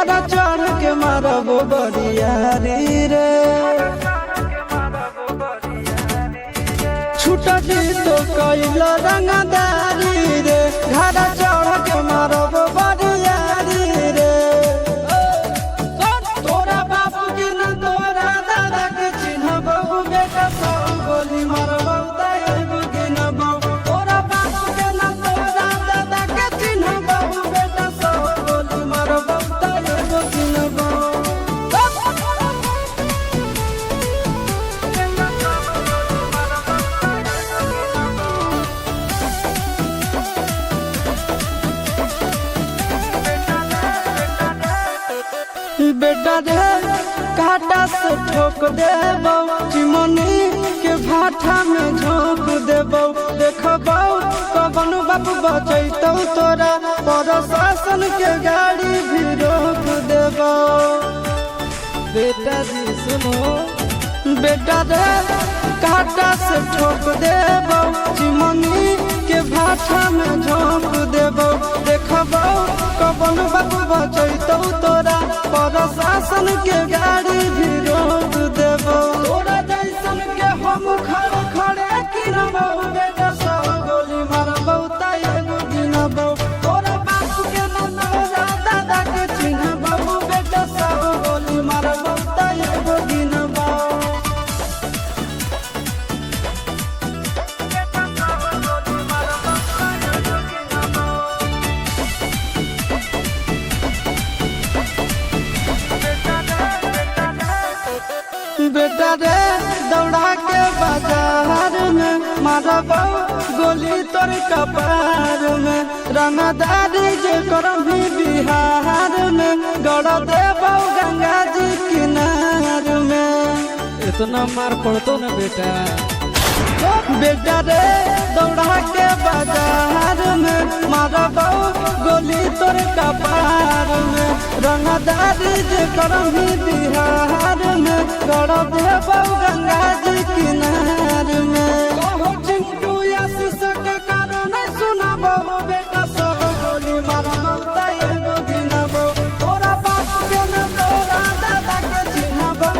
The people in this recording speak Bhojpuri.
घरा चढ़ के मारबो बरियारी रे छूटा दी तो कैल रंगदारी रे घरा चढ़ के मारबो बरियारी रे तोरा बापू के न तोरा दादा के चिन्हबो बेटा सब गोली मारबो ताएगो गिनबो तोरा बापू के न तोरा दादा के चिन्हबो बेटा सब गोली मारबो ताएगो गिनबो बेटा रे काटा से ठोक देबो चिमनी के भाठा में झोंक देबो देखबो कवन बाप बचैतौ तोरा प्रशासन के गाड़ी भी रोक देबो बेटा जी सुनो बेटा रे काटा से ठोक देबो चिमनी के भाठा में झोंक देबो देखबो कवन बाप बचैतौ तोरा प्रशासन के गाड़ी भी रोक देबो तोरा जैसन के हम खड़े खड़े गिनबो बेटा सब गोली मारबो ताएगो गिनबो तोरा बाप के न तोरा दादा के चिन्हबो बेटा सब गोली मारबो ताएगो गिनबो बेटा रे दौड़ा के बाजार में मारबो गोली तोर कपार में रंगदारी जे करम भी बिहार में गड़ देबो गंगा जी किनार में इतना मार पड़तो ना बेटा बेटा रे दौड़ा के बाजार में मारबो गोली तोर कपार में रंगदारी जे करम भी बिहार में गड़ देबो गंगा जी किनार में चिंटू आशीष के कारण सुनबो बेटा सब गोली मारबो ताएगो गिनबो तोरा बाप के न तोरा दादा के चिन्हबो